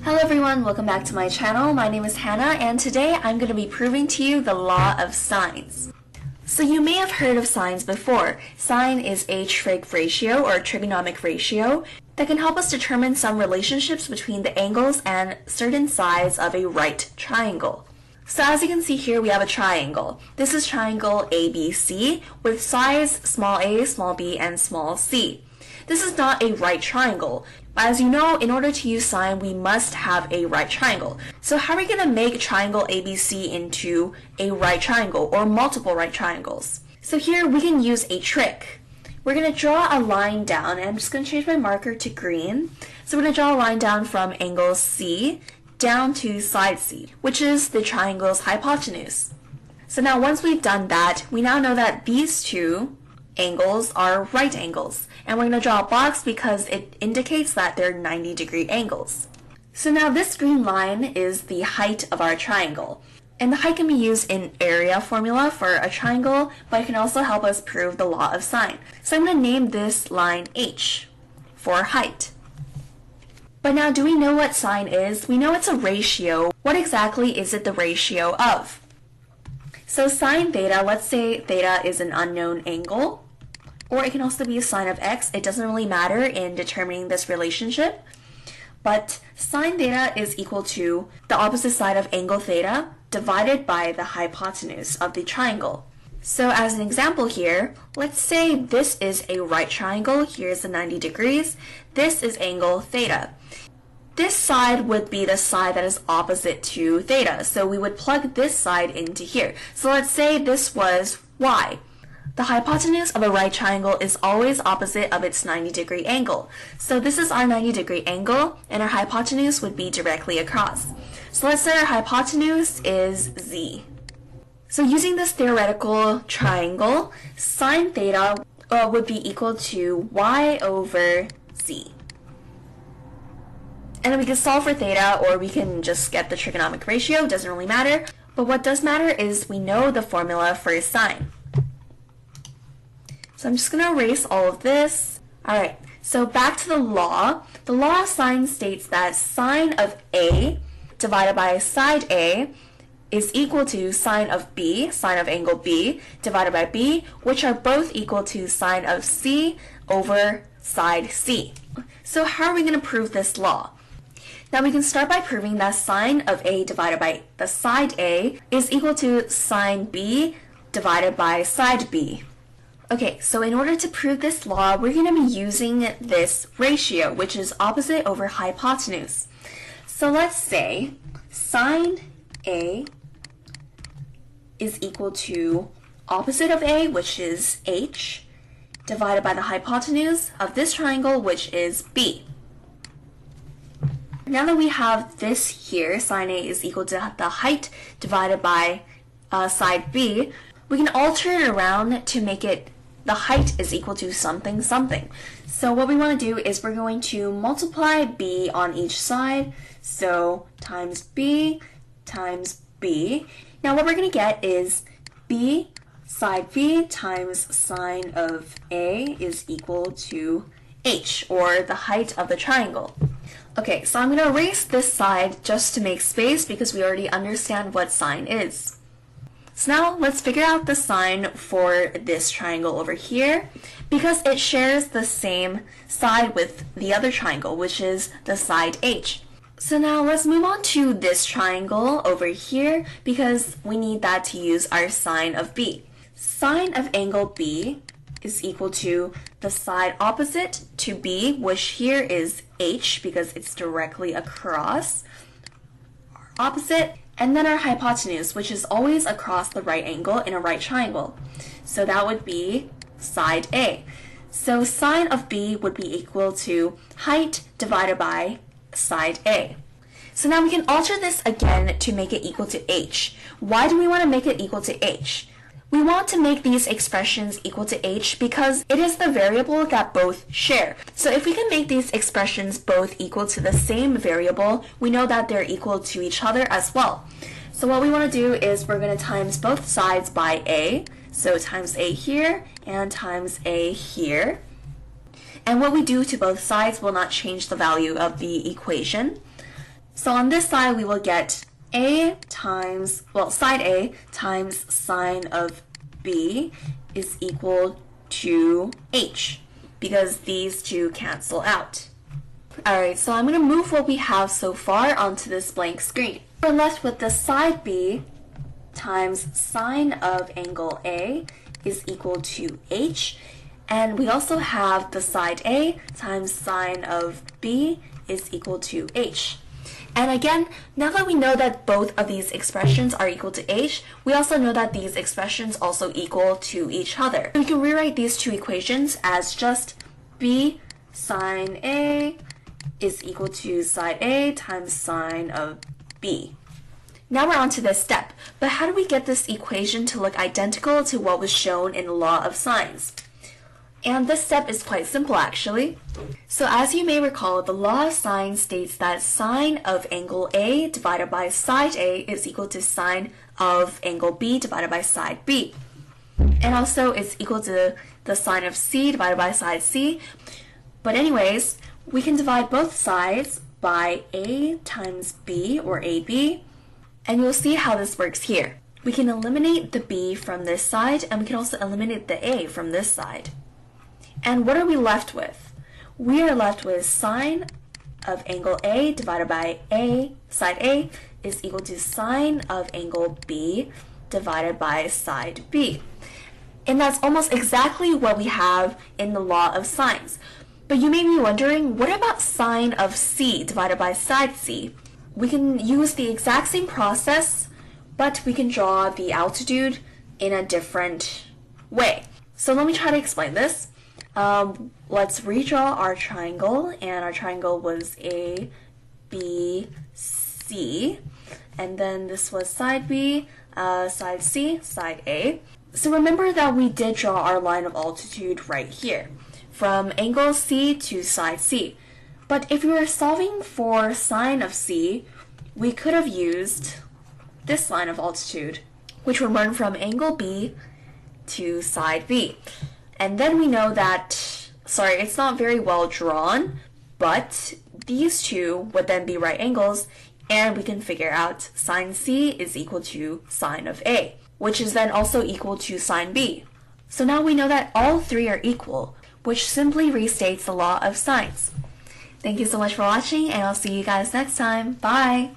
Hello everyone, welcome back to my channel. My name is Hannah and today I'm going to be proving to you the law of sines. So you may have heard of sines before. Sine is a trig ratio or trigonomic ratio that can help us determine some relationships between the angles and certain sides of a right triangle. So as you can see here, we have a triangle. This is triangle ABC with sides small a, small b, and small c. This is not a right triangle. As you know, in order to use sine, we must have a right triangle. So how are we going to make triangle ABC into a right triangle or multiple right triangles? So here we can use a trick. We're going to draw a line down, and I'm just going to change my marker to green. So we're going to draw a line down from angle C down to side C, which is the triangle's hypotenuse. So now once we've done that, we now know that these two angles are right angles, and we're going to draw a box because it indicates that they're 90-degree angles. So now this green line is the height of our triangle, and the height can be used in area formula for a triangle, but it can also help us prove the law of sine. So I'm going to name this line H for height. But now, do we know what sine is? We know it's a ratio. What exactly is it the ratio of? So sine theta, let's say theta is an unknown angle, or it can also be a sine of x. It doesn't really matter in determining this relationship, but sine theta is equal to the opposite side of angle theta divided by the hypotenuse of the triangle. So as an example here, let's say this is a right triangle. Here's the 90 degrees. This is angle theta. This side would be the side that is opposite to theta, so we would plug this side into here. So let's say this was y. The hypotenuse of a right triangle is always opposite of its 90-degree angle. So this is our 90-degree angle, and our hypotenuse would be directly across. So let's say our hypotenuse is z. So using this theoretical triangle, sine theta would be equal to y over z. And then we can solve for theta, or we can just get the trigonomic ratio, doesn't really matter. But what does matter is we know the formula for sine. So I'm just going to erase all of this. Alright, so back to the law. The law of sine states that sine of A divided by side A is equal to sine of B, sine of angle B, divided by B, which are both equal to sine of C over side C. So how are we going to prove this law? Now we can start by proving that sine of A divided by the side A is equal to sine B divided by side B. Okay, so in order to prove this law, we're going to be using this ratio, which is opposite over hypotenuse. So let's say sine A is equal to opposite of A, which is H, divided by the hypotenuse of this triangle, which is B. Now that we have this here, sine A is equal to the height divided by side B, we can alter it around to make it the height is equal to something something. So what we want to do is we're going to multiply B on each side, so times B times B. Now what we're going to get is B side B times sine of A is equal to H, or the height of the triangle. Okay, so I'm going to erase this side just to make space because we already understand what sine is. So now let's figure out the sine for this triangle over here because it shares the same side with the other triangle, which is the side H. So now let's move on to this triangle over here because we need that to use our sine of B. Sine of angle B is equal to the side opposite to B, which here is H because it's directly across our opposite, and then our hypotenuse, which is always across the right angle in a right triangle. So that would be side A. So sine of B would be equal to height divided by side A. So now we can alter this again to make it equal to H. Why do we want to make it equal to H? We want to make these expressions equal to H because it is the variable that both share. So if we can make these expressions both equal to the same variable, we know that they're equal to each other as well. So what we want to do is we're going to times both sides by A. So times A here and times A here. And what we do to both sides will not change the value of the equation. So on this side, we will get A times, well, side A times sine of B is equal to H, because these two cancel out. Alright, so I'm going to move what we have so far onto this blank screen. We're left with the side B times sine of angle A is equal to H, and we also have the side A times sine of B is equal to H. And again, now that we know that both of these expressions are equal to H, we also know that these expressions also equal to each other. We can rewrite these two equations as just B sine A is equal to side A times sine of B. Now we're on to this step, but how do we get this equation to look identical to what was shown in the law of sines? And this step is quite simple actually. So as you may recall, the law of sine states that sine of angle A divided by side A is equal to sine of angle B divided by side B. And also it's equal to the sine of C divided by side C. But anyways, we can divide both sides by A times B, or AB, and you'll see how this works here. We can eliminate the B from this side, and we can also eliminate the A from this side. And what are we left with? We are left with sine of angle A divided by A, side A, is equal to sine of angle B divided by side B. And that's almost exactly what we have in the law of sines. But you may be wondering, what about sine of C divided by side C? We can use the exact same process, but we can draw the altitude in a different way. So let me try to explain this. Let's redraw our triangle, and our triangle was A, B, C, and then this was side B, side C, side A. So remember that we did draw our line of altitude right here, from angle C to side C. But if we were solving for sine of C, we could have used this line of altitude, which would run from angle B to side B. And then we know that, sorry, it's not very well drawn, but these two would then be right angles, and we can figure out sine C is equal to sine of A, which is then also equal to sine B. So now we know that all three are equal, which simply restates the law of sines. Thank you so much for watching, and I'll see you guys next time. Bye!